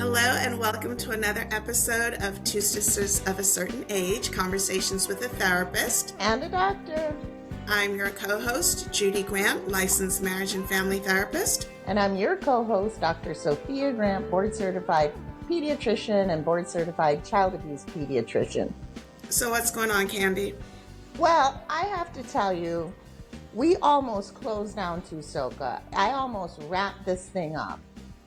Hello, and welcome to another episode of Two Sisters of a Certain Age, Conversations with a Therapist. And a doctor. I'm your co-host, Judy Grant, licensed marriage and family therapist. And I'm your co-host, Dr. Sophia Grant, board-certified pediatrician and board-certified child abuse pediatrician. So what's going on, Candy? Well, I have to tell you, we almost closed down Tusoka. I almost wrapped this thing up.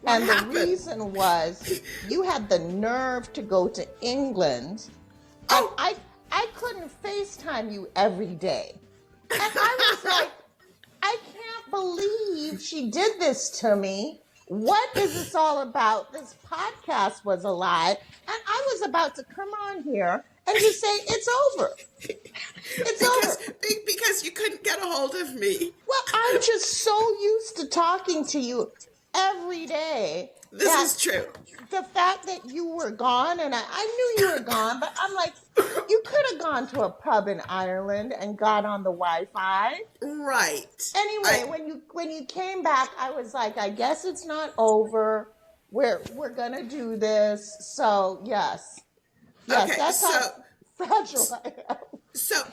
What and happened? The reason was you had the nerve to go to England. And I couldn't FaceTime you every day. And I was like, I can't believe she did this to me. What is this all about? This podcast was a lie. And I was about to come on here and just say, it's over. Over. Because you couldn't get a hold of me. Well, I'm just so used to talking to you every day. This is true. The fact that you were gone, and I knew you were gone, but I'm like, you could have gone to a pub in Ireland and got on the Wi-Fi. Right. Anyway, when you came back, I was like, I guess it's not over. We're gonna do this. So yes, okay, that's how fragile I am.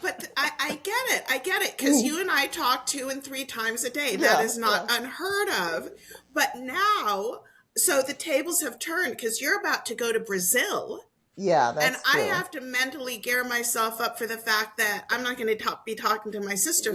But I get it, because you and I talk 2 and 3 times a day. That is not unheard of. But now, so the tables have turned, because you're about to go to Brazil. Yeah, that's and true. I have to mentally gear myself up for the fact that I'm not going to be talking to my sister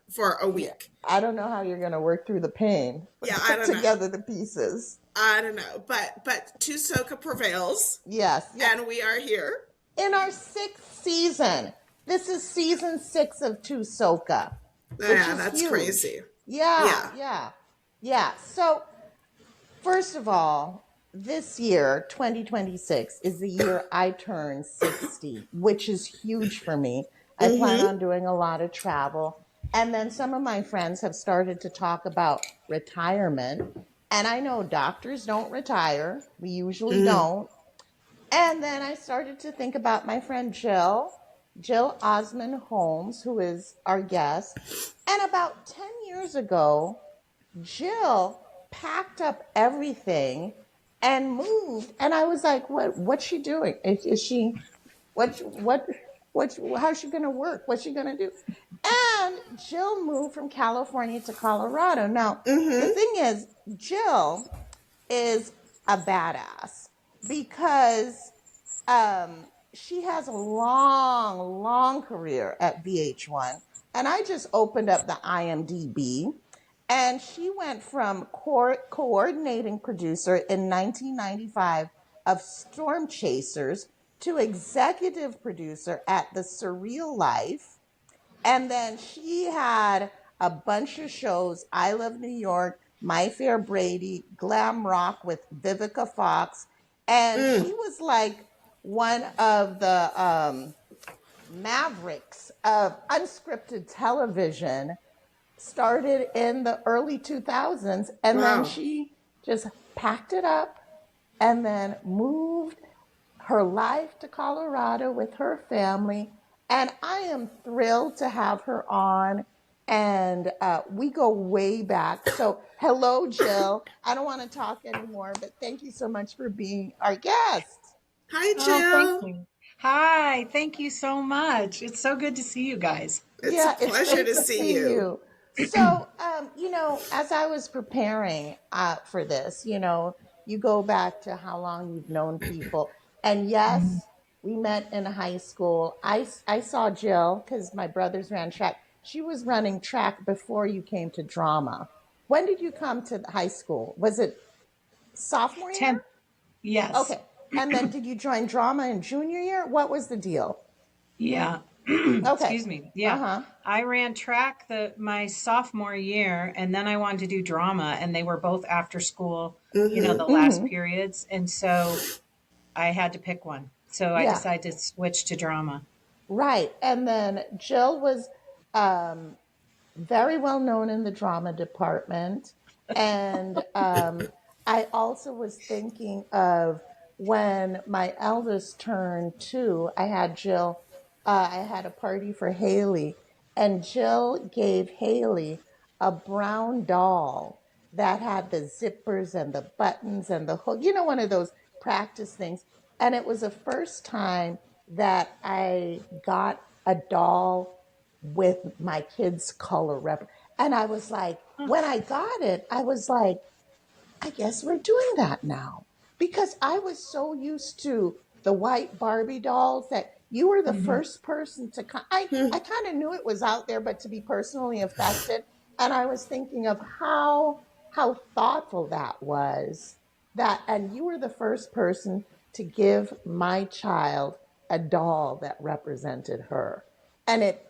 for a week. Yeah. I don't know how you're going to work through the pain. Yeah, I don't know. Together the pieces. I don't know, but Tusoka prevails. Yes. And we are here in our 6th season. This is season 6 of Tusoka. Yeah, that's huge. Crazy. Yeah. So, first of all, this year, 2026, is the year I turn 60, which is huge for me. I plan on doing a lot of travel. And then some of my friends have started to talk about retirement. And I know doctors don't retire. We usually don't. And then I started to think about my friend Jill Holmes, who is our guest. And about 10 years ago, Jill packed up everything and moved. And I was like, what's she doing? Is she, how's she going to work? What's she going to do? And Jill moved from California to Colorado. Now, the thing is, Jill is a badass because she has a long career at VH1. And I just opened up the IMDb. And she went from coordinating producer in 1995 of Storm Chasers to executive producer at The Surreal Life. And then she had a bunch of shows, I Love New York, My Fair Brady, Glam Rock with Vivica Fox. And she was like one of the mavericks of unscripted television. Started in the early 2000s, and then she just packed it up and then moved her life to Colorado with her family. And I am thrilled to have her on, and we go way back. So hello, Jill. I don't want to talk anymore, but thank you so much for being our guest. Hi, Jill. Oh, thank you. Hi, thank you so much. It's so good to see you guys. It's a pleasure to see you. So, as I was preparing for this, you go back to how long you've known people. And yes, we met in high school. I saw Jill because my brothers ran track. She was running track before you came to drama. When did you come to high school? Was it sophomore year? 10th. Yes. Okay. And then did you join drama in junior year? What was the deal? Yeah. Okay. Excuse me. Yeah. I ran track my sophomore year, and then I wanted to do drama, and they were both after school, the last periods. And so I had to pick one. So I decided to switch to drama. Right. And then Jill was very well known in the drama department. And I also was thinking of when my eldest turned 2, I had Jill. I had a party for Haley, and Jill gave Haley a brown doll that had the zippers and the buttons and the hook. One of those practice things. And it was the first time that I got a doll with my kids' color rep. And I was like, when I got it, I was like, I guess we're doing that now. Because I was so used to the white Barbie dolls that you were the first person to come. I kind of knew it was out there, but to be personally affected. And I was thinking of how thoughtful that was. That and you were the first person to give my child a doll that represented her. And it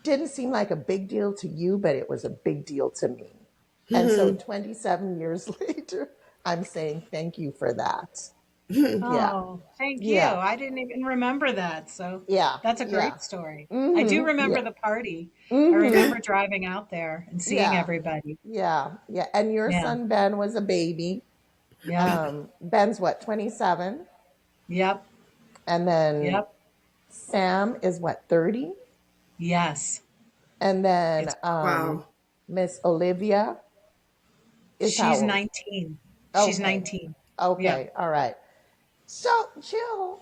didn't seem like a big deal to you, but it was a big deal to me. And so 27 years later, I'm saying thank you for that. Yeah. Oh, thank you. Yeah. I didn't even remember that. So Yeah. that's a Yeah. great story. I do remember Yeah. the party. I hmm remember driving out there and seeing Yeah. everybody. Yeah. Yeah. And your Yeah. son Ben was a baby. Yep. Ben's what, 27? Yep. And then Yep. Sam is what, 30? Yes. And then It's Wow. Miss Olivia is how she's old? 19. She's Okay. 19. Yep. Okay. All right. So, Jill,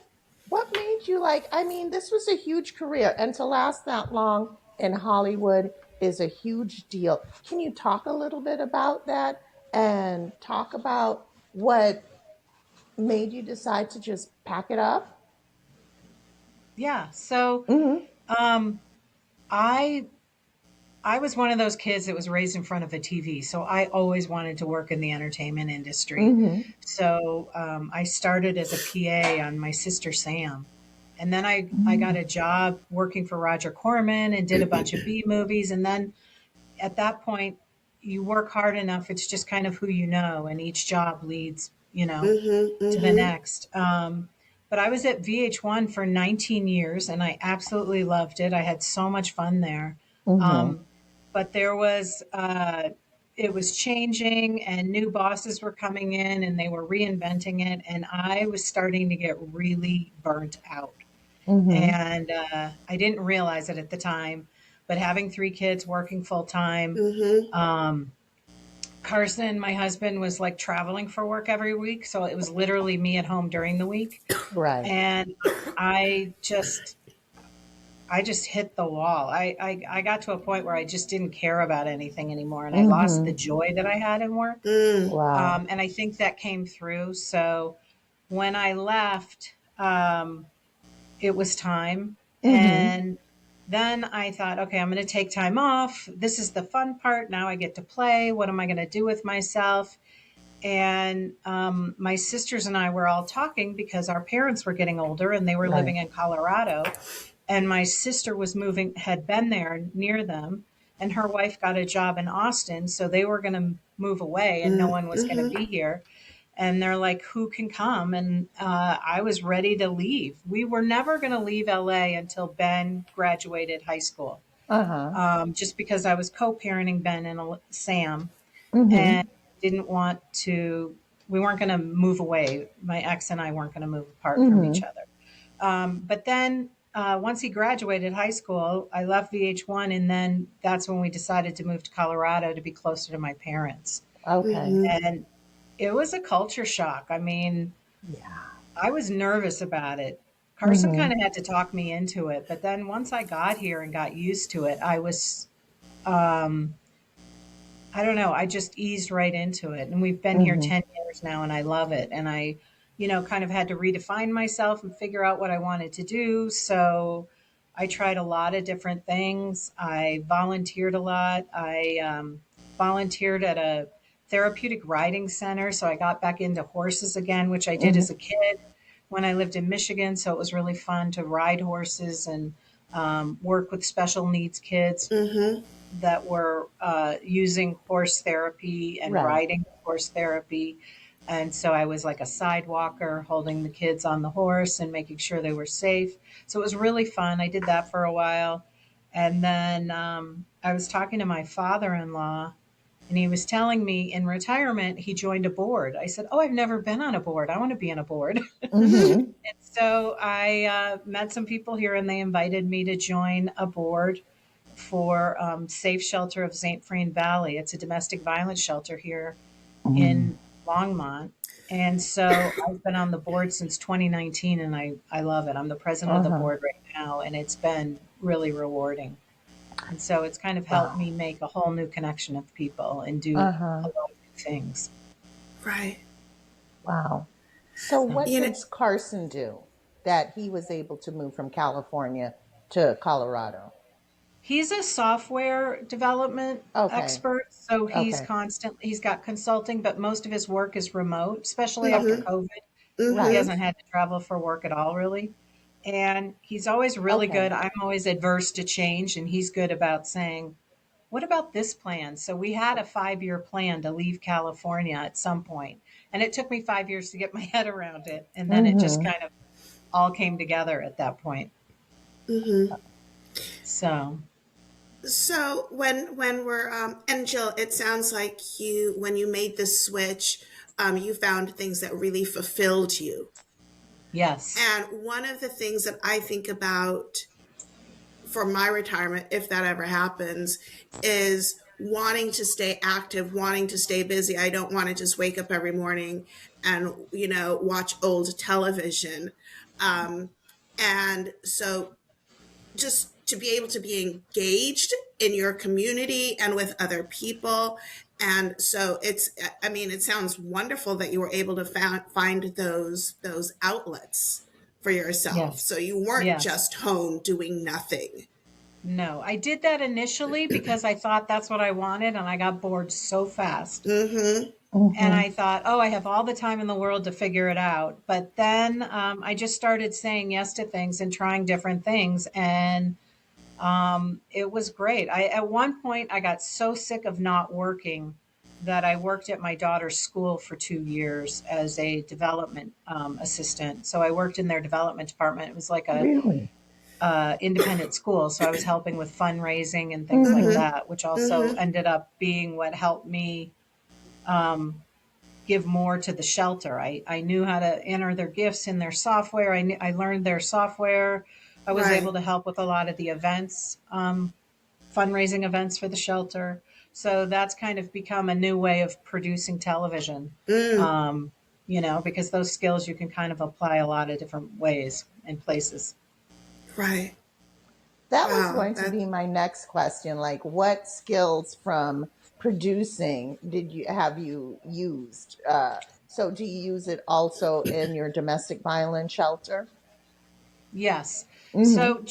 what made you like? I mean, this was a huge career, and to last that long in Hollywood is a huge deal. Can you talk a little bit about that and talk about what made you decide to just pack it up? Yeah. So Mm-hmm. um I I was one of those kids that was raised in front of a TV, so I always wanted to work in the entertainment industry. Mm-hmm. So I started as a PA on my sister Sam, and then I got a job working for Roger Corman and did a bunch of B movies. And then at that point, you work hard enough; it's just kind of who you know, and each job leads, to the next. But I was at VH1 for 19 years, and I absolutely loved it. I had so much fun there. Mm-hmm. Um, but there was it was changing and new bosses were coming in and they were reinventing it, and I was starting to get really burnt out. Mm-hmm. And I didn't realize it at the time, but having three kids, working full time, um, Carson, my husband, was like traveling for work every week, so it was literally me at home during the week. Right. And I just I just hit the wall. I got to a point where I just didn't care about anything anymore, and I lost the Mm-hmm. joy that I had in work. Wow. And I think that came through. So when I left, it was time. Mm-hmm. And then I thought, okay, I'm going to take time off. This is the fun part. Now I get to play. What am I going to do with myself? And my sisters and I were all talking because our parents were getting older and they were Right. living in Colorado. And my sister was moving, had been there near them, and her wife got a job in Austin. So they were going to move away and no one was going to be here. And they're like, who can come? And I was ready to leave. We were never going to leave LA until Ben graduated high school, Uh-huh. just because I was co parenting Ben and Sam Mm-hmm. and didn't want to, we weren't going to move away. My ex and I weren't going to move apart from each Mm-hmm. other. But then once he graduated high school, I left VH1, and then that's when we decided to move to Colorado to be closer to my parents. Okay. And it was a culture shock. I mean, Yeah. I was nervous about it. Carson Mm-hmm. kind of had to talk me into it, but then once I got here and got used to it, um, I don't know, I just eased right into it. And we've been here Mm-hmm. 10 years now and I love it. And I, kind of had to redefine myself and figure out what I wanted to do. So I tried a lot of different things. I volunteered a lot. I volunteered at a therapeutic riding center. So I got back into horses again, which I did Mm-hmm. as a kid when I lived in Michigan. So it was really fun to ride horses and work with special needs kids that were using horse therapy and Right. riding horse therapy. And so I was like a sidewalker holding the kids on the horse and making sure they were safe. So it was really fun. I did that for a while. And then I was talking to my father in law, and he was telling me in retirement he joined a board. I said, oh, I've never been on a board. I want to be on a board. Mm-hmm. And so I met some people here and they invited me to join a board for Safe Shelter of St. Vrain Valley. It's a domestic violence shelter here Mm-hmm. in Longmont. And so I've been on the board since 2019 and I love it. I'm the president of the board right now and it's been really rewarding. And so it's kind of helped Wow. me make a whole new connection of people and do a lot of new things. Right. Wow. So what You know, does Carson do that he was able to move from California to Colorado? He's a software development Okay. expert, so Okay. he's got consulting, but most of his work is remote, especially after mm-hmm, COVID. He Right. hasn't had to travel for work at all, really. And he's always really Okay. good. I'm always adverse to change, and he's good about saying, what about this plan? So we had a 5-year plan to leave California at some point, and it took me 5 years to get my head around it. And then it just Mm-hmm. kind of all came together at that point. mm-hmm. So, So when we're and Jill, it sounds like you when you made the switch, you found things that really fulfilled you. yes, And one of the things that I think about for my retirement, if that ever happens, is wanting to stay active, wanting to stay busy. I don't want to just wake up every morning and, watch old television. Um, and so just to be able to be engaged in your community and with other people. And so it sounds wonderful that you were able to find those outlets for yourself. yes, So you weren't yes. just home doing nothing. No, I did that initially because I thought that's what I wanted and I got bored so fast. Mm-hmm. And Mm-hmm. I thought, oh, I have all the time in the world to figure it out. But then I just started saying yes to things and trying different things. And it was great. At one point, I got so sick of not working that I worked at my daughter's school for 2 years as a development assistant. So I worked in their development department. It was like a Really? independent school. So I was helping with fundraising and things like Mm-hmm. that, which also Mm-hmm. ended up being what helped me um, give more to the shelter. I knew how to enter their gifts in their software. I learned their software. I was Right. able to help with a lot of the events, fundraising events for the shelter. So that's kind of become a new way of producing television. Mm. Um, because those skills you can kind of apply a lot of different ways and places. Right. That was Wow. going to be my next question. Like, what skills from producing have you used? So, do you use it also in your domestic violence shelter? Yes. Mm-hmm. So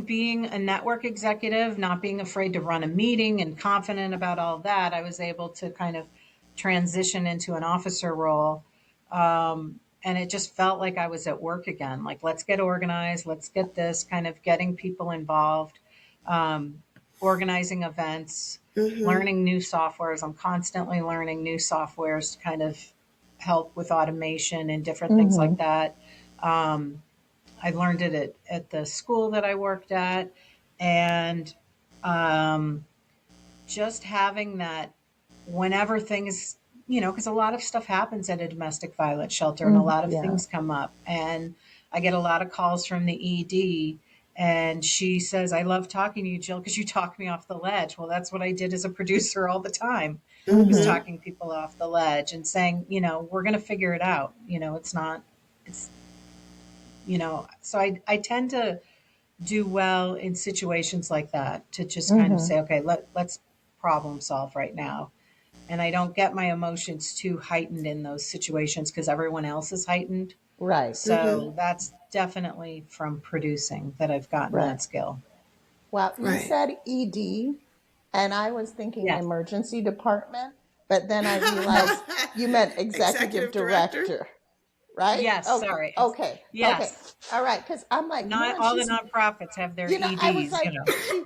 being a network executive, not being afraid to run a meeting and confident about all that, I was able to kind of transition into an officer role. And it just felt like I was at work again. Like, let's get organized, let's get this kind of getting people involved, um, organizing events, Mm-hmm. learning new softwares. I'm constantly learning new softwares to kind of help with automation and different things Mm-hmm. like that. Um, I learned it at the school that I worked at. And um, just having that whenever things, because a lot of stuff happens at a domestic violence shelter and a Mm-hmm. lot of Yeah. things come up. And I get a lot of calls from the ED. And she says, I love talking to you, Jill, because you talk me off the ledge. Well, that's what I did as a producer all the time, was Mm-hmm. Mm-hmm. talking people off the ledge and saying, we're going to figure it out. It's not, it's so I tend to do well in situations like that to just kind of Mm-hmm. say, okay, let's problem solve right now. And I don't get my emotions too heightened in those situations because everyone else is heightened. Right. Mm-hmm. So that's definitely from producing that I've gotten Right. that skill. Well, you Right. said ED, and I was thinking Yes. emergency department, but then I realized you meant executive Executive director. director, right? Yes. Okay. Sorry. Okay. Okay. Yes. All right. Because I'm like, Not man, all the nonprofits have their I was EDs, like,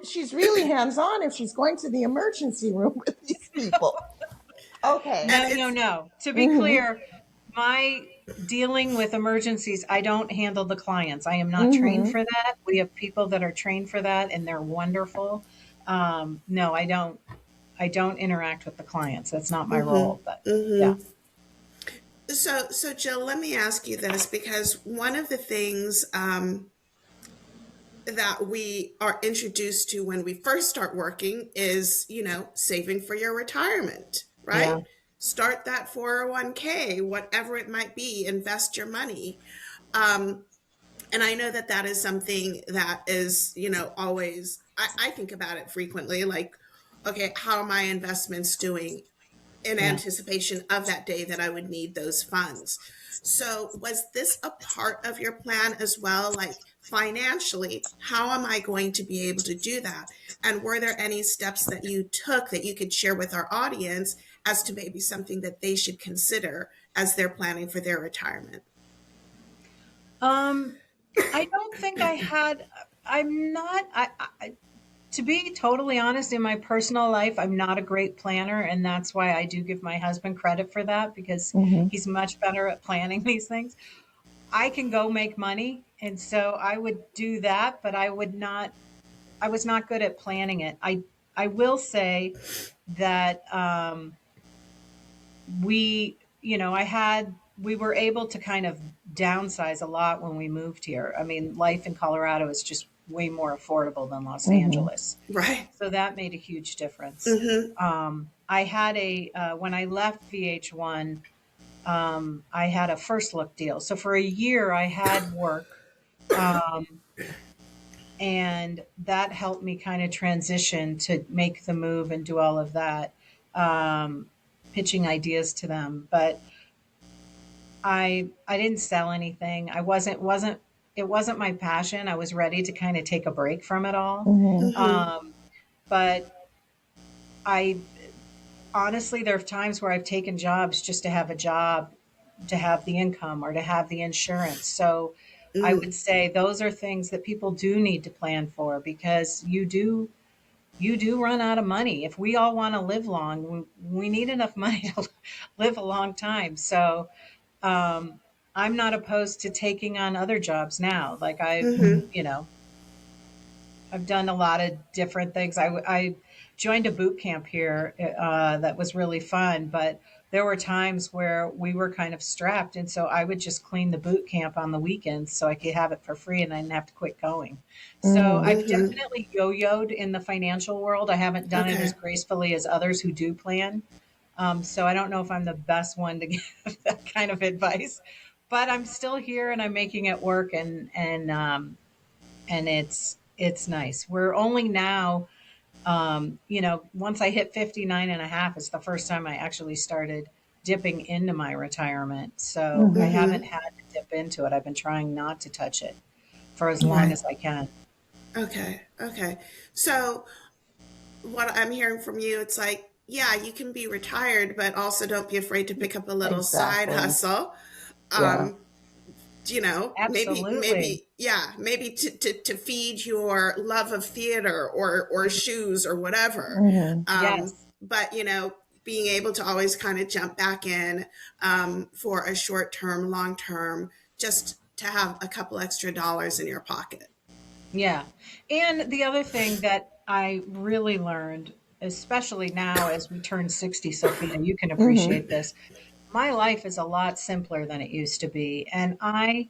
she's really hands on if she's going to the emergency room with these people. Okay. And No, no, it's no. To be Mm-hmm. clear, my dealing with emergencies, I don't handle the clients. I am not trained Mm-hmm. for that. We have people that are trained for that and they're wonderful. No, I don't. I don't interact with the clients. That's not my mm-hmm. role, but yeah. Mm-hmm. So Jill, let me ask you this because one of the things that we are introduced to when we first start working is, saving for your retirement, right? Yeah. start that 401k, whatever it might be, invest your money. And I know that that is something that is, always, I think about it frequently, like, okay, how are my investments doing in Yeah. anticipation of that day that I would need those funds? So was this a part of your plan as well? Like, financially, how am I going to be able to do that? And were there any steps that you took that you could share with our audience as to maybe something that they should consider as they're planning for their retirement? I don't think I had. I'm not. To be totally honest, in my personal life, I'm not a great planner, and that's why I do give my husband credit for that, because he's much better at planning these things. I can go make money, and so I would do that, but I would not. I was not good at planning it. I will say that we were able to kind of downsize a lot when we moved here. I mean, life in Colorado is just way more affordable than Los Angeles. Right. So that made a huge difference. I had when I left VH1, I had a first look deal. So for a year, I had work. And that helped me kind of transition to make the move and do all of that, pitching ideas to them. But I didn't sell anything. It wasn't my passion. I was ready to kind of take a break from it all. But I honestly, there are times where I've taken jobs just to have a job, to have the income or to have the insurance. So I would say those are things that people do need to plan for, because you do run out of money. If we all want to live long, we need enough money to live a long time. So I'm not opposed to taking on other jobs now. Like I've done a lot of different things. I joined a boot camp here that was really fun, but there were times where we were kind of strapped. And so I would just clean the boot camp on the weekends so I could have it for free and I didn't have to quit going. So I've definitely yo-yoed in the financial world. I haven't done it as gracefully as others who do plan. So I don't know if I'm the best one to give that kind of advice, but I'm still here and I'm making it work, and it's nice. We're only now, once I hit 59 and a half, it's the first time I actually started dipping into my retirement. So I haven't had to dip into it. I've been trying not to touch it for as long as I can. Okay. Okay. So what I'm hearing from you, it's like, yeah, you can be retired, but also don't be afraid to pick up a little side hustle. Absolutely. Maybe to feed your love of theater or shoes or whatever. Yes. But being able to always kind of jump back in for a short term, long term, just to have a couple extra dollars in your pocket. Yeah. And the other thing that I really learned, especially now as we turn 60, Sophia, you can appreciate this. My life is a lot simpler than it used to be. And I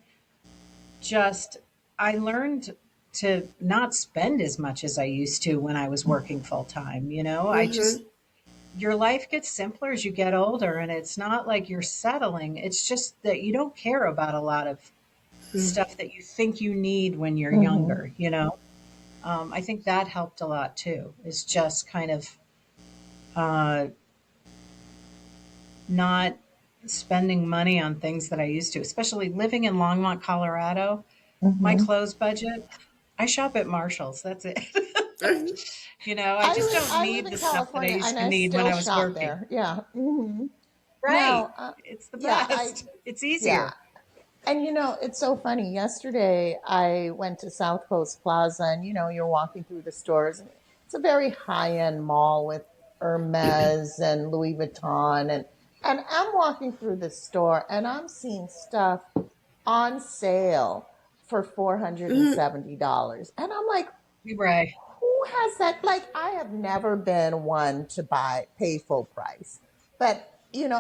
learned to not spend as much as I used to when I was working full time. Your life gets simpler as you get older, and it's not like you're settling. It's just that you don't care about a lot of stuff that you think you need when you're younger, I think that helped a lot too. Is just kind of not spending money on things that I used to, especially living in Longmont, Colorado. My clothes budget, I shop at Marshall's. That's it. I just don't I live need in the stuff that I California used and to I need when still I was shop working. there. Yeah. Right. Now, It's the yeah, best. It's yeah. easier. And it's so funny. Yesterday, I went to South Coast Plaza, and you're walking through the stores, and it's a very high-end mall with Hermes and Louis Vuitton, and I'm walking through the store, and I'm seeing stuff on sale for $470, and I'm like, Right. who has that? Like, I have never been one to pay full price. But,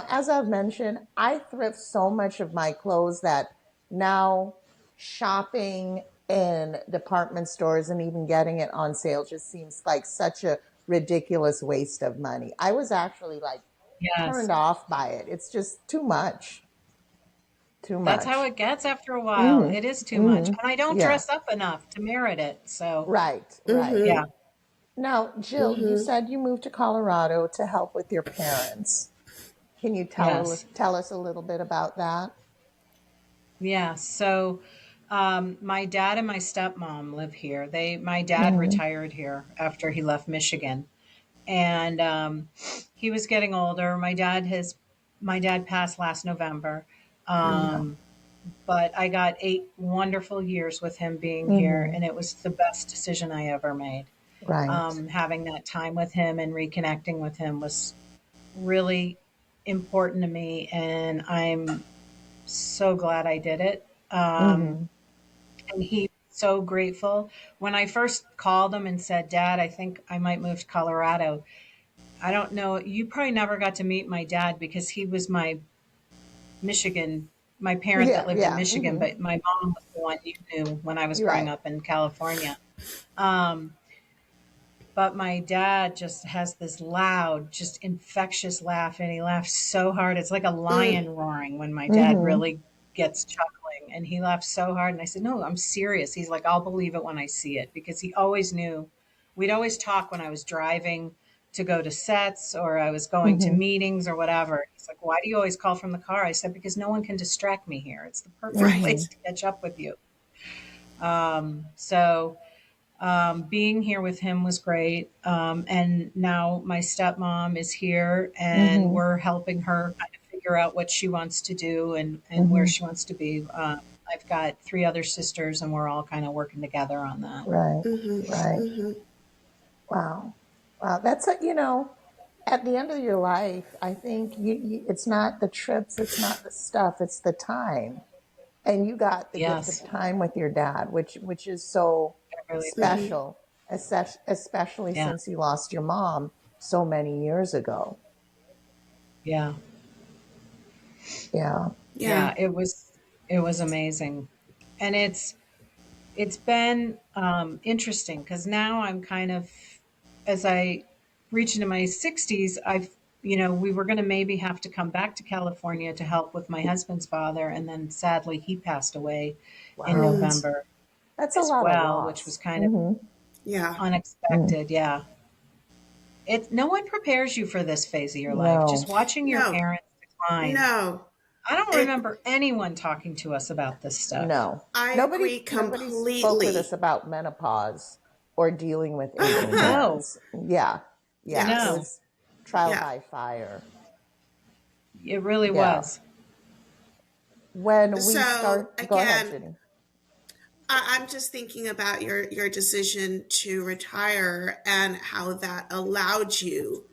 as I've mentioned, I thrift so much of my clothes that now shopping in department stores and even getting it on sale just seems like such a ridiculous waste of money. I was actually like Yes. turned off by it. It's just too much. Too That's how much. it gets after a while. It is too much. And I don't Yeah. dress up enough to merit it. So, Right. Right. yeah. Now, Jill, you said you moved to Colorado to help with your parents. Can you Yes. tell us a little bit about that? Yeah. So, my dad and my stepmom live here. My dad retired here after he left Michigan, and he was getting older. My dad passed last November. Um, but I got 8 wonderful years with him being here, and it was the best decision I ever made. Right. Having that time with him and reconnecting with him was really important to me, and I'm so glad I did it. And he's so grateful. When I first called him and said, Dad, I think I might move to Colorado, I don't know. You probably never got to meet my dad because he was Michigan, my parent that Yeah. lived in Yeah. Michigan, but my mom was the one you knew when I was You're growing right. up in California. Um, but my dad just has this loud, just infectious laugh, and he laughs so hard. It's like a lion roaring when my dad really gets chuckling, and he laughs so hard. And I said, No, I'm serious. He's like, I'll believe it when I see it, because he always knew. We'd always talk when I was driving to go to sets or I was going to meetings or whatever. He's like, Why do you always call from the car? I said, Because no one can distract me here. It's the perfect Right. place to catch up with you. So being here with him was great. And now my stepmom is here and we're helping her kind of figure out what she wants to do and where she wants to be. I've got 3 other sisters and we're all kind of working together on that. Right. Right. Wow. Wow. That's at the end of your life, I think it's not the trips, it's not the stuff, it's the time. And you got the gift of Yes, time with your dad, which is so it really did. special, especially Yeah, since you lost your mom so many years ago. yeah, Yeah. Yeah. yeah. It was amazing, and it's been interesting because now I'm kind of, as I reach into my 60s, we were going to maybe have to come back to California to help with my husband's father. And then sadly, he passed away in Wow. November That's a as lot of well, which was loss. kind of Yeah. unexpected. Yeah. No one prepares you for this phase of your life. No. Just watching your No. parents decline. No. I don't It. remember anyone talking to us about this stuff. No. I agree Nobody spoke with us completely. about menopause or dealing with aging No, parents. Yeah. Yeah. It no, Yes. was trial Yeah. by fire. it really Yeah. was. When we So start, go ahead, again, Judy. I'm just thinking about your decision to retire and how that allowed you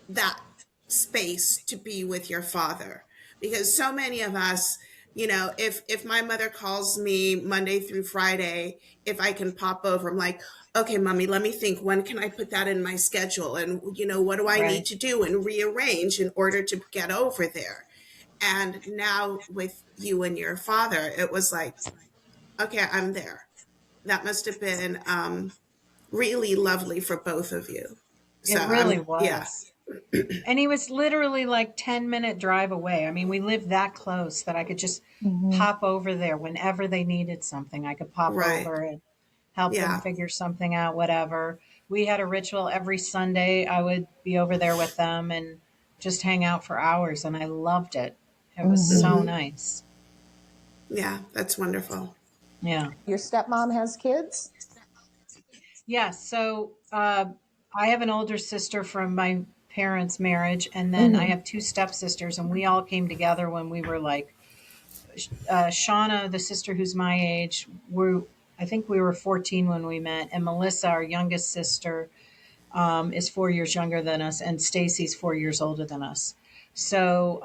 that space to be with your father, because so many of us, if my mother calls me Monday through Friday, if I can pop over, I'm like, okay, mommy, let me think, when can I put that in my schedule, and what do I need Right. to do and rearrange in order to get over there. And now with you and your father, it was like, okay, I'm there. That must have been really lovely for both of you. So It really yeah. was. And he was literally like 10-minute drive away. I mean, we lived that close that I could just pop over there whenever they needed something. I could pop Right. over and help them Yeah. figure something out, whatever. We had a ritual every Sunday. I would be over there with them and just hang out for hours, and I loved it. It was so nice. Yeah, that's wonderful. Yeah. Your stepmom has kids? Yeah. So I have an older sister from my parents' marriage, and then I have 2 stepsisters, and we all came together when we were like Shauna, the sister who's my age. I think we were 14 when we met, and Melissa, our youngest sister, is 4 years younger than us, and Stacy's 4 years older than us. So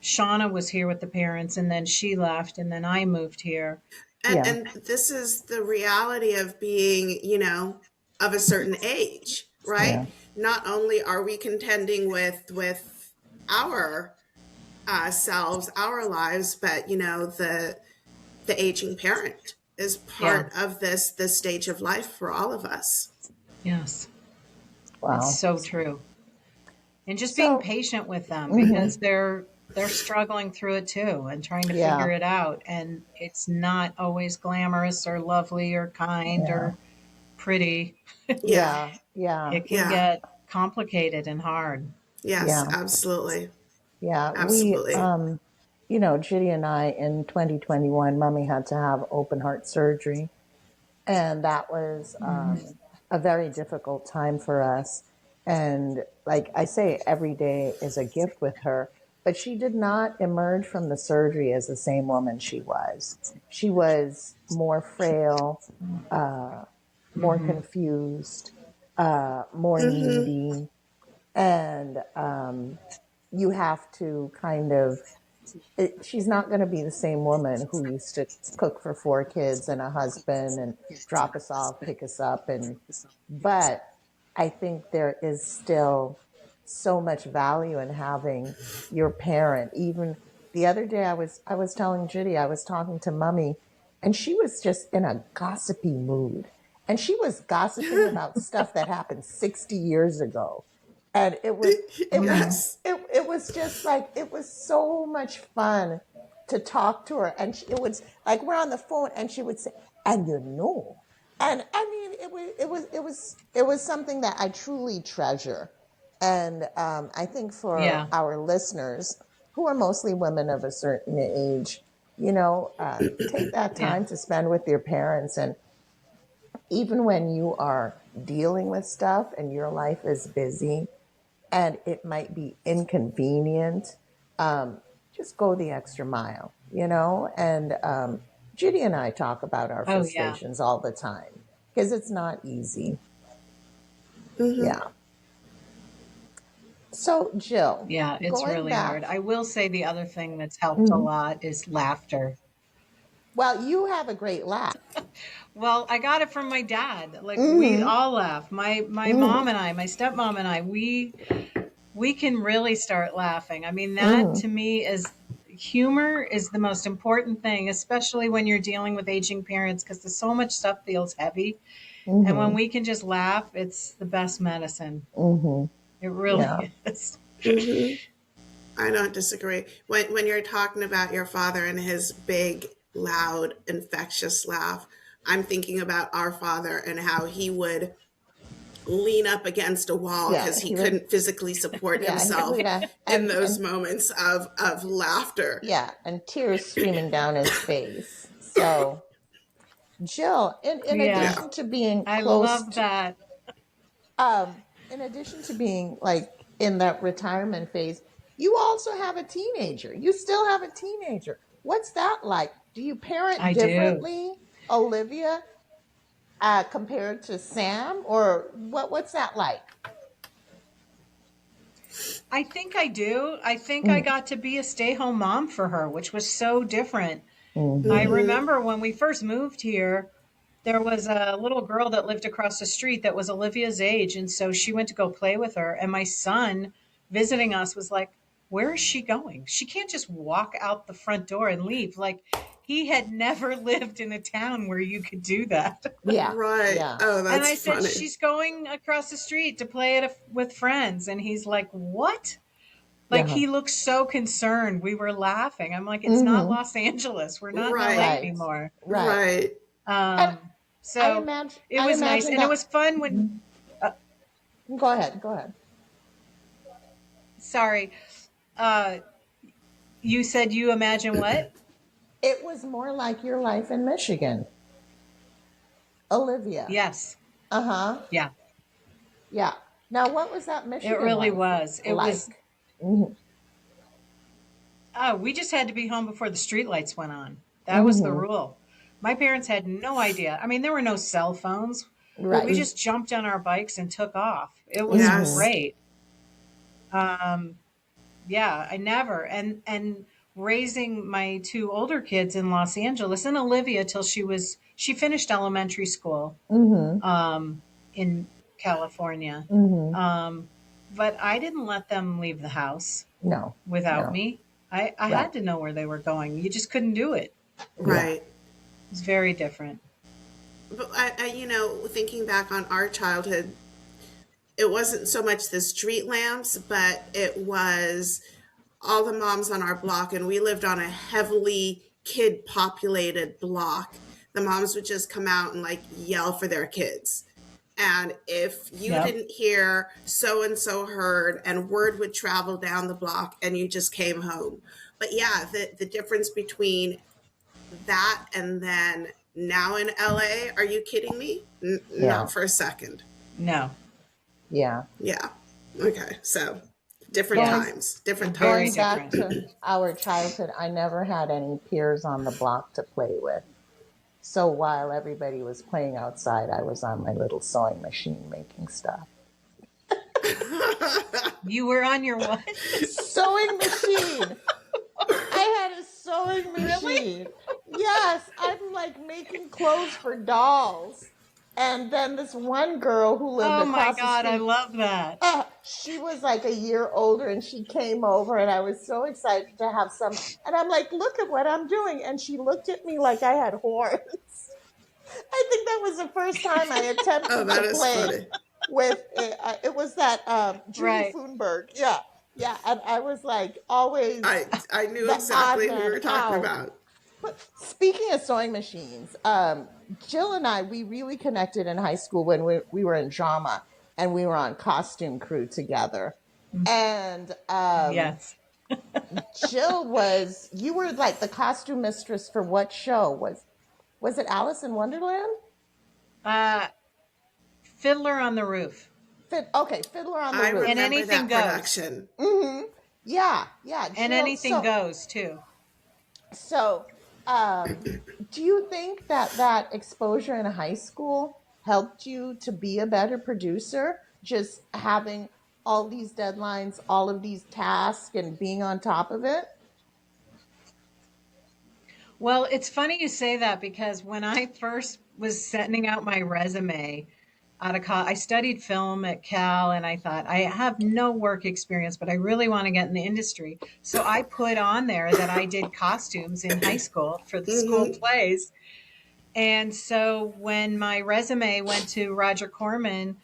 Shauna was here with the parents, and then she left, and then I moved here. And Yeah. and this is the reality of being, of a certain age, right? Yeah. Not only are we contending with our selves, our lives, but the aging parent is Yeah. part of this stage of life for all of us. Yes. It's Wow. so true. and just being So, patient with them mhm, because they're struggling through it too and trying to yeah, figure it out. And it's not always glamorous or lovely or kind yeah, or pretty. Yeah. yeah, yeah, It can Yeah. get complicated and hard. Yes, yeah, absolutely. yeah. Absolutely. Judy and I in 2021, mommy had to have open heart surgery. And that was a very difficult time for us. And like I say, every day is a gift with her. But she did not emerge from the surgery as the same woman she was. She was more frail, more Mm-hmm. confused, more Mm-hmm. needy. And you have to kind of she's not going to be the same woman who used to cook for four kids and a husband and drop us off, pick us up. But I think there is still so much value in having your parent. Even the other day, I was telling Judy, I was talking to mommy, and she was just in a gossipy mood. And she was gossiping about stuff that happened 60 years ago. And Mm-hmm. it was just like, it was so much fun to talk to her. And it was like, we're on the phone and she would say, and and I mean, it was something that I truly treasure. And I think for Yeah. our listeners, who are mostly women of a certain age, take that Yeah. time to spend with your parents. And even when you are dealing with stuff and your life is busy and it might be inconvenient, um, just go the extra mile, And Judy and I talk about our Oh, yeah. frustrations all the time because it's not easy. Mm-hmm. Yeah. So, Jill, Yeah. It's going really hard. back, I will say the other thing that's helped a mhm. lot is laughter. Well, you have a great laugh. Well, I got it from my dad. Like we Hmm. all laugh. My Hmm. mom and I, my stepmom and I, we can really start laughing. I mean, that Hmm. to me is humor is the most important thing, especially when you're dealing with aging parents because there's so much stuff feels heavy. And when Hmm. we can just laugh, it's the best medicine. Hmm. It Yeah. really is. Mm-hmm. I don't disagree. When you're talking about your father and his big, loud, infectious laugh, I'm thinking about our father and how he would lean up against a wall Yeah. because he He would. couldn't physically support Yeah. He himself would. in And those moments of laughter. yeah, and tears streaming down his face. So, Jill, in Yeah. Yeah. addition to being I close love to, that. in addition to being like in that retirement phase, you also have a teenager. You still have a teenager. What's that like? Do you parent I do. differently, Olivia, compared to Sam, or what's that like? I think I do. I think I Mm-hmm. got to be a stay home mom for her, which was so different. I Mm-hmm. Mm-hmm. remember when we first moved here, there was a little girl that lived across the street that was Olivia's age. And so she went to go play with her. And my son visiting us was like, where is she going? She can't just walk out the front door and leave. Like he had never lived in a town where you could do that. Yeah, Right. yeah, Oh, And that's I said, funny. she's going across the street to play with friends. And he's like, what? Like yeah. he looked so concerned. We were laughing. I'm like, it's not Mm-hmm. Los Angeles. We're not in LA Right. Right, anymore. right. Right. And Um, I so imagine, it I was nice. imagine And it that. was fun when, Mhm. uh, Go ahead, go ahead. sorry, uh, you said you imagine what? It was more like your life in Michigan, Olivia. Yes. Uh huh. Yeah, Yeah. Now, what was that it Michigan really life was. It was, like? Hmm. oh, we just had to be home before the streetlights went on. That was the Hmm. rule. My parents had no idea. I mean, there were no cell phones. We Right. just jumped on our bikes and took off. It was Hmm. Yes. great. Um, yeah, I never and raising my two older kids in Los Angeles and Olivia till she finished elementary school Hmm. um, in California. Hmm. Um, but I didn't let them leave the house No, without no. me. I Right. had to know where they were going. You just couldn't do it. Yeah. Right. It's very different. But thinking back on our childhood, it wasn't so much the street lamps, but it was all the moms on our block, and we lived on a heavily kid populated block. The moms would just come out and like yell for their kids. And if you Yep. didn't hear, so and so heard, and word would travel down the block and you just came home. But yeah, the difference between that and then now in LA, are you kidding me? Yeah. Not for a second. No. Yeah. Yeah. Okay. So different Going- times, different Very times. Going back different. to our childhood, I never had any peers on the block to play with. So while everybody was playing outside, I was on my little sewing machine making stuff. You were on your what? Sewing machine. I had a sewing machine. Yes, I'm like making clothes for dolls. And then this one girl who lived Oh my across the God, I street, love that. she was like a year older, and she came over, and I was so excited to have some. And I'm like, look at what I'm doing. And she looked at me like I had horns. I think that was the first time I attempted Oh, that to is play funny. with it was that Judy Right. Foonberg. Yeah. Yeah. And I was like always I knew the exactly odd who you were man talking out. about. But speaking of sewing machines, Jill and I, we really connected in high school when we were in drama and we were on costume crew together. And Yes. Jill you were like the costume mistress for what show? Was it Alice in Wonderland? Fiddler on the Roof. Fiddler on the I Roof. And remember anything that goes. production. Yeah, yeah. And Jill, anything goes too. So, do you think that exposure in high school helped you to be a better producer? Just having all these deadlines, all of these tasks, and being on top of it? Well, it's funny you say that because when I first was sending out my resume out of college, I studied film at Cal, and I thought I have no work experience, but I really want to get in the industry. So I put on there that I did costumes in high school for the school plays. And so when my resume went to Roger Corman,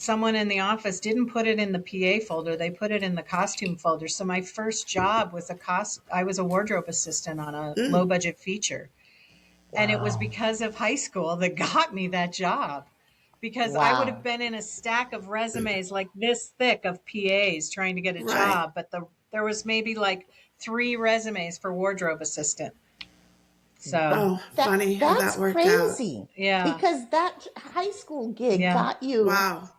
someone in the office didn't put it in the PA folder. They put it in the costume folder. So my first job was I was a wardrobe assistant on a low budget feature. Wow. And it was because of high school that got me that job. Because I would have been in a stack of resumes like this thick of PAs trying to get a job, but there was maybe like 3 resumes for wardrobe assistant. So funny how that's that worked crazy. out. Yeah. Because that high school gig got you. Wow.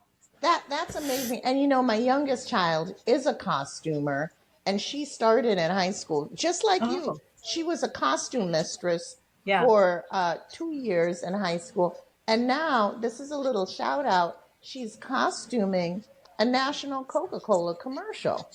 That's amazing. And my youngest child is a costumer, and she started in high school just like you. She was a costume mistress for 2 years in high school. And now, this is a little shout out, she's costuming a national Coca-Cola commercial.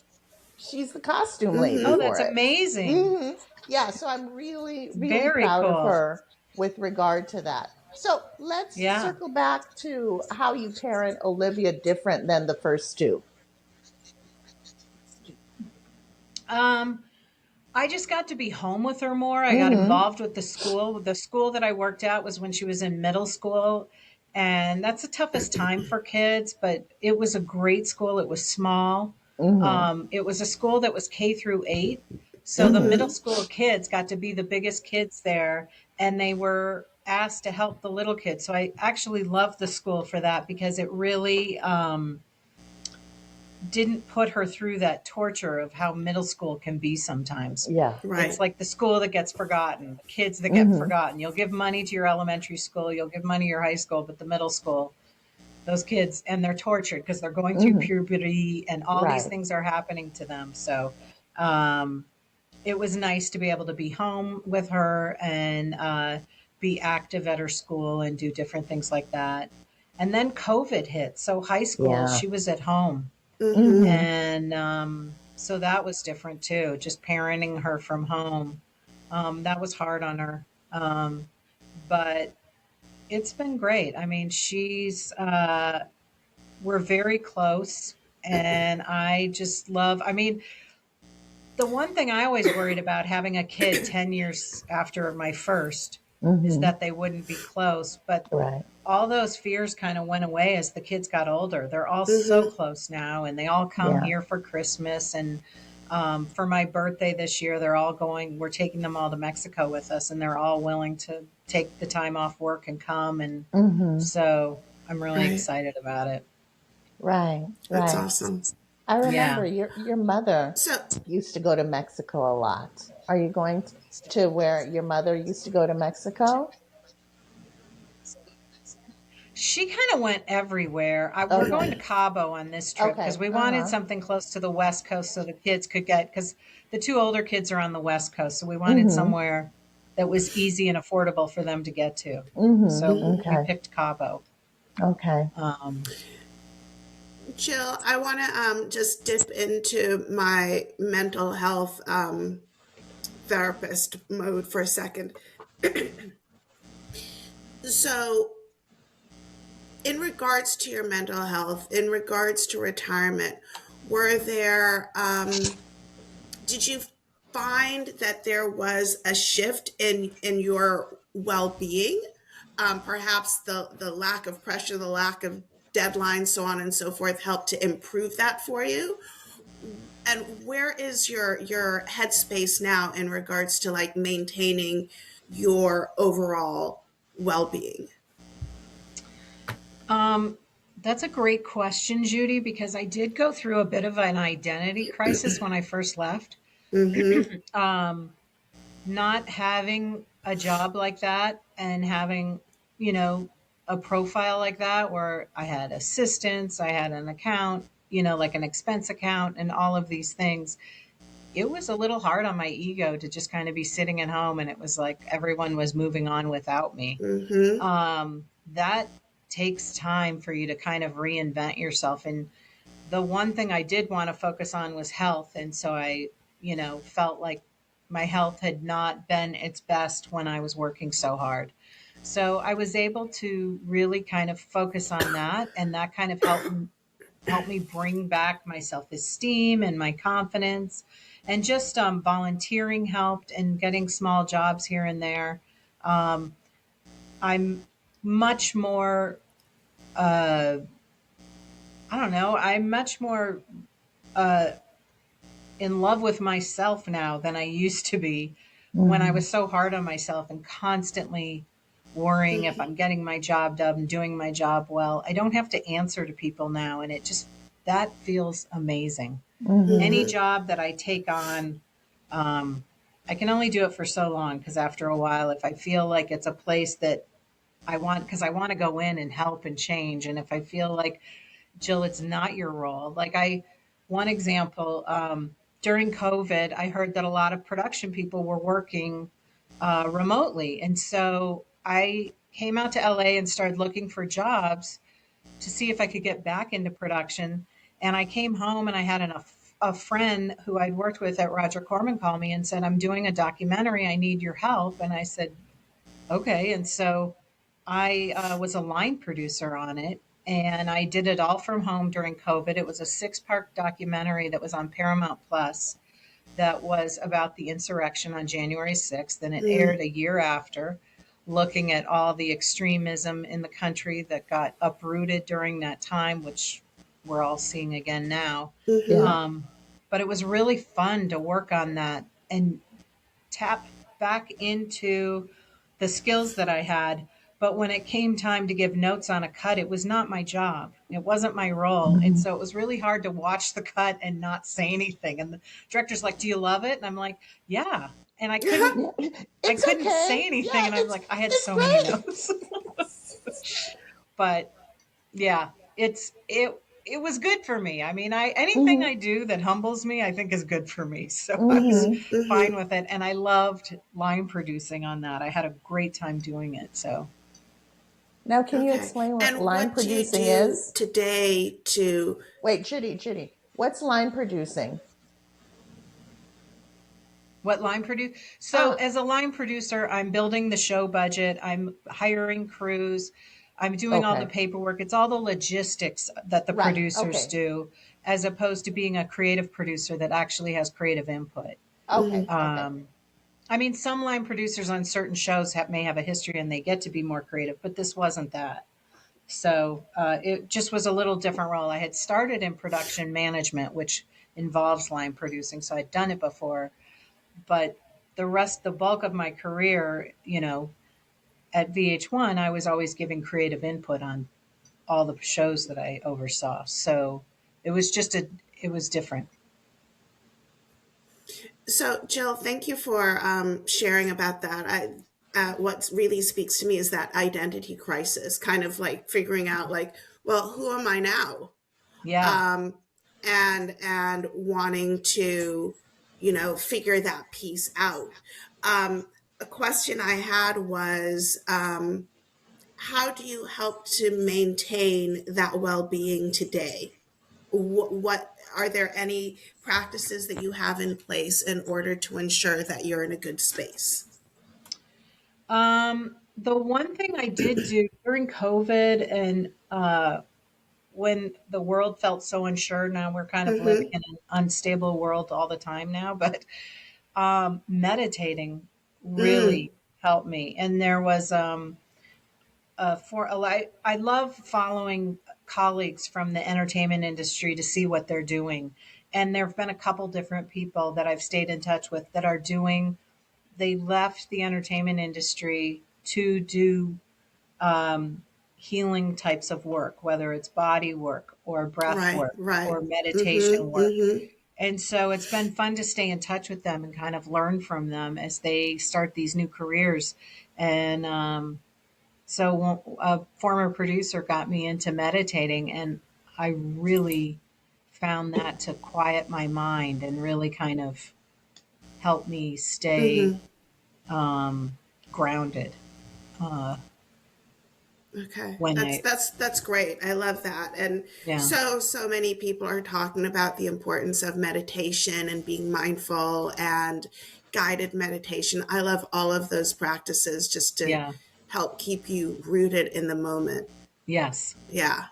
She's the costume lady for that's amazing. Yeah, so I'm really, really Very proud cool. of her with regard to that. So let's circle back to how you parent Olivia different than the first two. I just got to be home with her more. I got involved with the school. The school that I worked at was when she was in middle school. And that's the toughest time for kids, but it was a great school. It was small. It was a school that was K through 8. So the middle school kids got to be the biggest kids there, and they were asked to help the little kids. So I actually loved the school for that because it really didn't put her through that torture of how middle school can be sometimes. Yeah. Right. It's like the school that gets forgotten, the kids that get forgotten. You'll give money to your elementary school, you'll give money to your high school, but the middle school, those kids, and they're tortured because they're going through puberty and all these things are happening to them. So it was nice to be able to be home with her and be active at her school and do different things like that. And then COVID hit. So high school, she was at home. And so that was different too, just parenting her from home. That was hard on her. But it's been great. I mean, we're very close, and I just love, the one thing I always worried about having a kid 10 years after my first is that they wouldn't be close. But Right. all those fears kind of went away as the kids got older. They're all so close now, and they all come Yeah. here for Christmas. And for my birthday this year, we're taking them all to Mexico with us, and they're all willing to take the time off work and come. And so I'm really Right. excited about it. Right. That's Right. awesome. I remember Yeah. your mother So, used to go to Mexico a lot. Are you going to where your mother used to go to Mexico? She kind of went everywhere. We're going to Okay. Cabo on this trip because Okay. we wanted something close to the West Coast so the kids could because the two older kids are on the West Coast. So we wanted somewhere that was easy and affordable for them to get to. So we Okay. picked Cabo. Okay. Jill, I want to just dip into my mental health therapist mode for a second. So, in regards to your mental health, in regards to retirement, were there, did you find that there was a shift in your well-being? Perhaps the lack of pressure, the lack of deadlines, so on and so forth, helped to improve that for you? And where is your headspace now in regards to like maintaining your overall well-being? That's a great question, Judy, because I did go through a bit of an identity crisis when I first left. Not having a job like that and having, you know, a profile like that where I had assistants, I had an account, like an expense account and all of these things. It was a little hard on my ego to just kind of be sitting at home and it was like everyone was moving on without me. That takes time for you to kind of reinvent yourself. And the one thing I did want to focus on was health. And so I, felt like my health had not been its best when I was working so hard. So I was able to really kind of focus on that. And that kind of helped me bring back my self-esteem and my confidence. And just volunteering helped and getting small jobs here and there. I'm much more, I don't know, I'm much more in love with myself now than I used to be when I was so hard on myself and constantly worrying if I'm getting my job done, doing my job well. I don't have to answer to people now. And that feels amazing. Any job that I take on, I can only do it for so long because after a while, if I feel like it's a place that because I want to go in and help and change. And if I feel like, Jill, it's not your role. One example, during COVID, I heard that a lot of production people were working remotely. And so I came out to LA and started looking for jobs to see if I could get back into production. And I came home and I had a friend who I'd worked with at Roger Corman call me and said, I'm doing a documentary. I need your help. And I said, okay. And so I was a line producer on it, and I did it all from home during COVID. It was a 6-part documentary that was on Paramount Plus that was about the insurrection on January 6th, and it aired a year after, looking at all the extremism in the country that got uprooted during that time, which we're all seeing again now. Yeah. But it was really fun to work on that and tap back into the skills that I had. But when it came time to give notes on a cut, it was not my job. It wasn't my role. And so it was really hard to watch the cut and not say anything. And the director's like, do you love it? And I'm like, yeah. And I couldn't It's okay. say anything. Yeah, And I'm like, I had it's so many great. notes. But yeah, it was good for me. I mean, anything I do that humbles me, I think is good for me. So I was fine with it. And I loved line producing on that. I had a great time doing it. So Now, can you Okay. explain what And line what do you producing do is? today to Wait, Judy, what's line producing? what line produce? So Oh, as a line producer, I'm building the show budget. I'm hiring crews. I'm doing all the okay. paperwork. It's all the logistics that the Right. producers Okay. do, as opposed to being a creative producer that actually has creative input. Okay. Okay. Um, I mean, some line producers on certain shows may have a history and they get to be more creative, but this wasn't that. So it just was a little different role. I had started in production management, which involves line producing, so I'd done it before. But the bulk of my career, at VH1, I was always giving creative input on all the shows that I oversaw. So it was it was different. So, Jill, thank you for sharing about that. What really speaks to me is that identity crisis, kind of like figuring out, like, well, who am I now? Yeah. Um, and wanting to, figure that piece out. A question I had was, how do you help to maintain that well-being today? What are there any practices that you have in place in order to ensure that you're in a good space? The one thing I did do during COVID and when the world felt so unsure, now we're kind of living Mm-hmm. in an unstable world all the time now, but meditating Mm. really helped me. And there was I love following colleagues from the entertainment industry to see what they're doing. And there have been a couple different people that I've stayed in touch with that are doing, they left the entertainment industry to do healing types of work, whether it's body work or breath Right, work right. or meditation Mm-hmm, work. mm-hmm, And so it's been fun to stay in touch with them and kind of learn from them as they start these new careers. And so a former producer got me into meditating, and I really found that to quiet my mind and really kind of help me stay mm-hmm. grounded Okay. when That's I, that's that's great. I love that. And yeah, so many people are talking about the importance of meditation and being mindful and guided meditation. I love all of those practices just to yeah, help keep you rooted in the moment. yes. Yeah.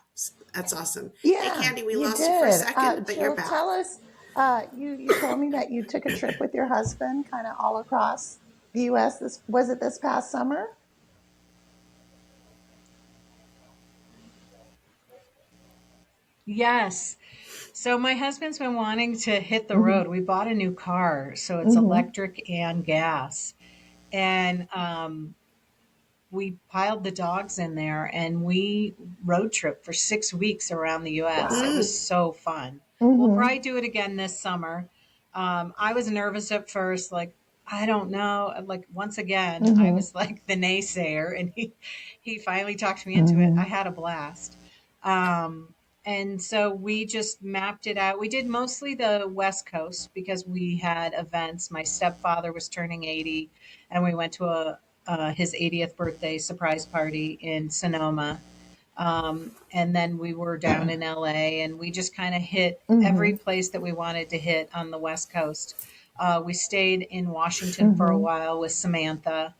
That's awesome. Hey Yeah, Candy, we you lost you for a did. second, but you're Jill, back. tell us. You told me that you took a trip with your husband, kind of all across the U.S. Was it this past summer? Yes. So my husband's been wanting to hit the Mm-hmm. road. We bought a new car, so it's Mm-hmm. electric and gas. And we piled the dogs in there and we road trip for 6 weeks around the US. It was Wow. Mm, so fun. We'll Mm-hmm. probably do it again this summer. I was nervous at first, like, I don't know. Like, once again, I Mm-hmm. was like the naysayer, and he finally talked me into it. Mm-hmm. I had a blast. Um, and so we just mapped it out. We did mostly the West Coast because we had events. My stepfather was turning 80, and we went to his 80th birthday surprise party in Sonoma. And then we were down in LA and we just kind of hit every Mm-hmm. place that we wanted to hit on the West Coast. We stayed in Washington for a Mm-hmm. while with Samantha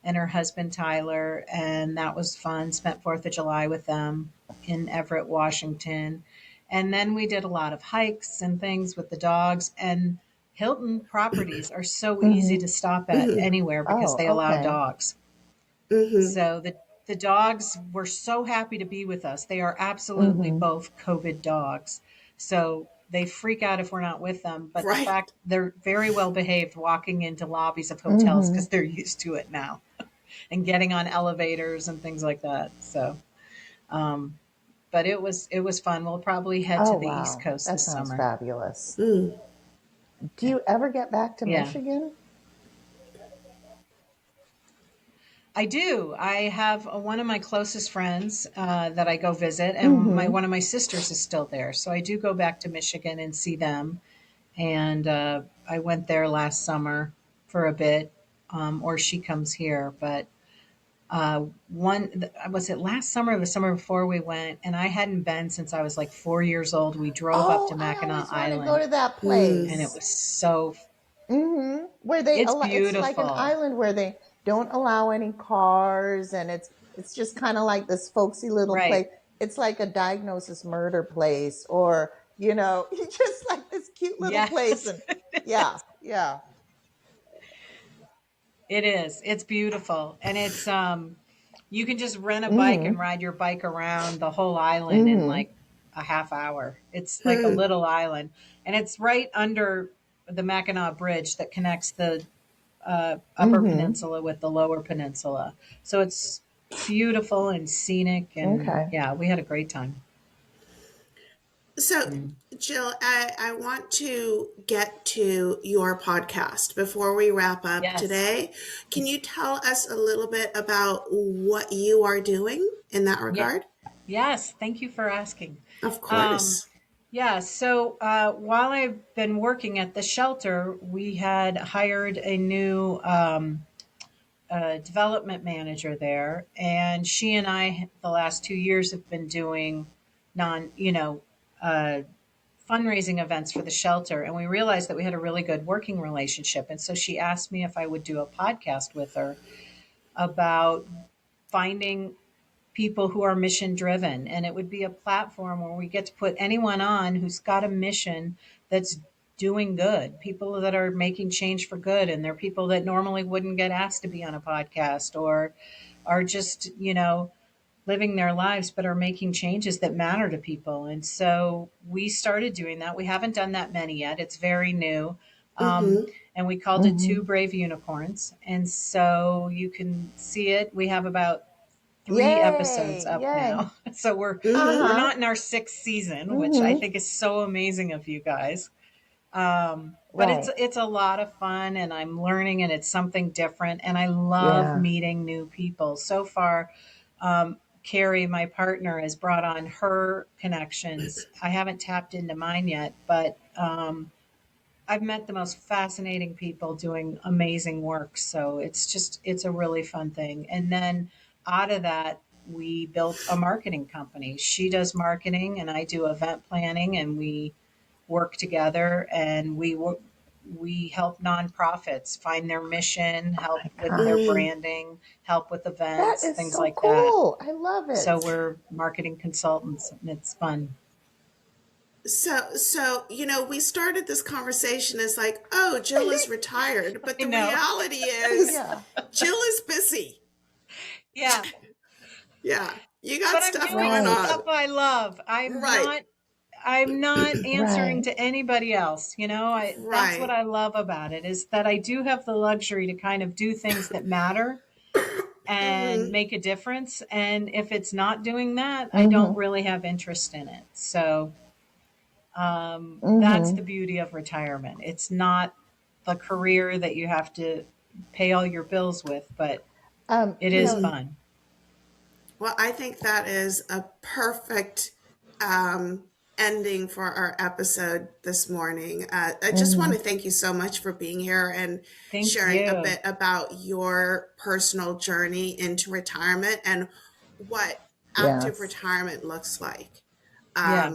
and her husband Tyler, and that was fun. Spent 4th of July with them in Everett, Washington. And then we did a lot of hikes and things with the dogs. And Hilton properties are so easy Mm-hmm. to stop at mm, anywhere because Oh, they allow okay. dogs. mm-hmm. So the dogs were so happy to be with us. They are absolutely Mm-hmm. both COVID dogs. So they freak out if we're not with them. But the Right. fact they're very well behaved walking into lobbies of hotels Mm-hmm. because they're used to it now and getting on elevators and things like that. So, um, but it was fun. We'll probably head to Oh, the East wow. Coast That this sounds summer. fabulous. Mm. Do you ever get back to Yeah. Michigan? I do. I have one of my closest friends that I go visit, and my Mm-hmm. one of my sisters is still there. So I do go back to Michigan and see them. And I went there last summer for a bit, or she comes here. But one was it last summer or the summer before we went, and I hadn't been since I was like 4 years old. We drove up to Oh, I Mackinac always want to go Island, to that Mm. and it place. was so. Mm-hmm. Where they It's allow, it's like an beautiful, island where they don't allow any cars, and it's just kind of like this folksy little right? place. It's like a diagnosis murder place, or just like this cute little place. Yes. And yeah, yeah. It is. It's beautiful. And it's you can just rent a bike and Mm-hmm. ride your bike around the whole island in Mm-hmm. like a half hour. It's like a little island. And it's right under the Mackinac Bridge that connects the upper Mm-hmm. peninsula with the lower peninsula. So it's beautiful and scenic and Okay. yeah, we had a great time. So, Mm. Jill, I want to get to your podcast before we wrap up Yes. today. Can you tell us a little bit about what you are doing in that Yeah. regard? Yes. Thank you for asking. Of Um, course. Yeah, so while I've been working at the shelter, we had hired a new development manager there, and she and I, the last 2 years, have been doing non, you know, uh, fundraising events for the shelter, and we realized that we had a really good working relationship, and so she asked me if I would do a podcast with her about finding people who are mission driven. And it would be a platform where we get to put anyone on who's got a mission that's doing good, people that are making change for good. And they're people that normally wouldn't get asked to be on a podcast or are just, living their lives, but are making changes that matter to people. And so we started doing that. We haven't done that many yet. It's very new. Um, Mm-hmm. and we called it Mm-hmm. Two Brave Unicorns. And so you can see it. We have about 3 episodes Yay! up Yay! now. So we're Mm-hmm. Uh-huh. not in our sixth season, which I Mm-hmm. think is so amazing of you guys. But it's Right. it's a lot of fun, and I'm learning, and it's something different, and I love Yeah. meeting new people. So far, Carrie, my partner, has brought on her connections. I haven't tapped into mine yet, but I've met the most fascinating people doing amazing work. So it's a really fun thing. And then out of that, we built a marketing company. She does marketing and I do event planning, and we work together, and we help nonprofits find their mission, help My with their gosh. Mm-hmm. branding, help with That events, is things so like that. cool. I love So it. we're marketing consultants, and it's fun. We started this conversation as like, oh, Jill is retired, but I the know. reality is Yeah. Jill is busy. Yeah. Yeah, you got But I'm stuff doing going Right. on. stuff I love. Right, I'm not answering Right. to anybody else. That's what right. I love about it, is that I do have the luxury to kind of do things that matter and Mm-hmm. make a difference. And if it's not doing that, I don't Mm-hmm. really have interest in it. So that's Mm-hmm. the beauty of retirement. It's not the career that you have to pay all your bills with, but it You is know, fun. Well, I think that is a perfect um, ending for our episode this morning. I just want mm-hmm. to thank you so much for being here and Thank sharing a you. bit about your personal journey into retirement and what active Yes. retirement looks like. Yeah.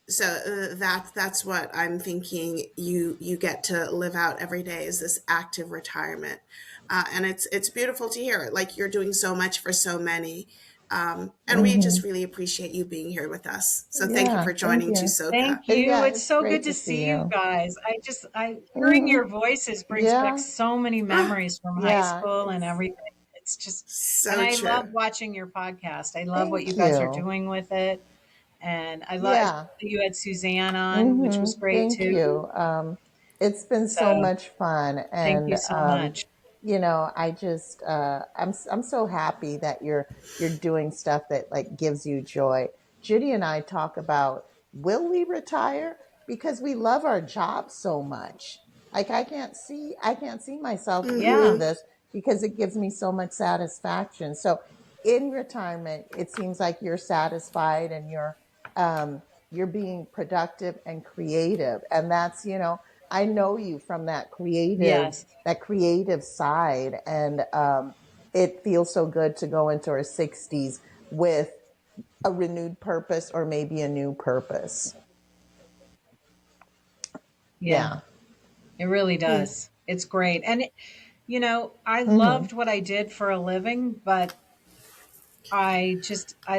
That's what I'm thinking. You get to live out every day is this active retirement, and it's beautiful to hear. Like you're doing so much for so many, and we Mm-hmm. just really appreciate you being here with us. So thank you Yeah. for Thank joining you. Tusoka. Thank you. Yeah, It's it's so good great to to see see you you. guys. I hearing Mm-hmm. your voices brings back Yeah. so many Ah, memories from high Yeah. school and It's everything. It's just, and so I true. love watching your podcast. I love what you thank guys are you. doing with it. And I love that Yeah. you had Suzanne on, which was Mm-hmm. great Thank too. you. It's been so So much fun, thank and you so much. I just I'm so happy that you're doing stuff that like gives you joy. Judy and I talk about, will we retire, because we love our job so much. Like I can't see myself Yeah. leaving this because it gives me so much satisfaction. So in retirement, it seems like you're satisfied and um, you're being productive and creative, and that's I know you from Yes. that creative side, and it feels so good to go into our 60s with a renewed purpose or maybe a new purpose. Yeah. Yeah. It really Hmm. does. It's great. And, I Mm-hmm. loved what I did for a living, but I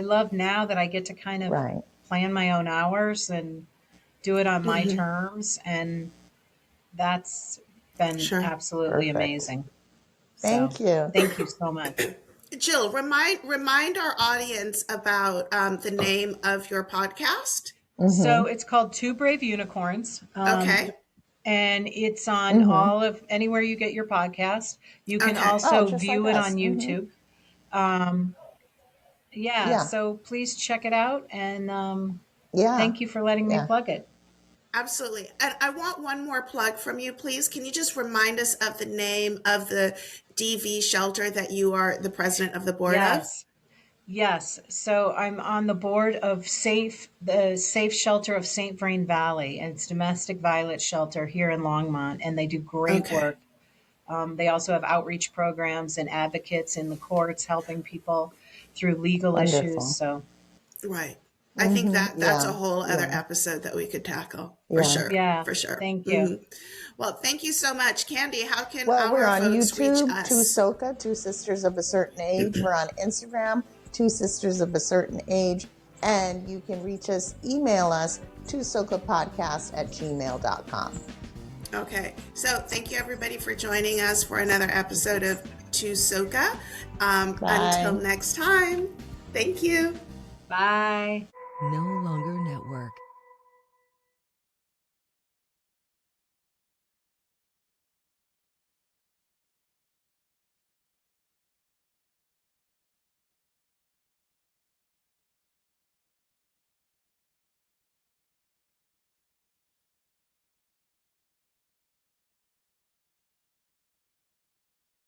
love now that I get to kind of Right. plan my own hours and do it on my Hmm. terms. And that's been Sure. absolutely Perfect. amazing. Thank you. Thank you so much. Jill, remind our audience about the name of your podcast. So it's called Two Brave Unicorns. Okay. And it's on all of anywhere you get your podcast. You can Okay. also just view like it us. on YouTube. Yeah. So please check it out, and Yeah. thank you for letting me plug it. Absolutely. And I want one more plug from you, please. Can you just remind us of the name of the DV shelter that you are the president of the board of? Yes. So I'm on the board of the Safe Shelter of St. Vrain Valley, and it's domestic violence shelter here in Longmont, and they do great work. They also have outreach programs and advocates in the courts helping people through legal issues. So right. I think that's a whole other episode that we could tackle for sure. Yeah. For sure. Thank you. Well, thank you so much. Candy, how can we're our on folks YouTube, reach us? Two Soka, Two Sisters of a Certain Age. We're on Instagram, Two Sisters of a Certain Age. And you can reach us, email us, twosokapodcast@gmail.com. Okay. So thank you everybody for joining us for another episode of Two Soka. Until next time. Thank you. Bye. No longer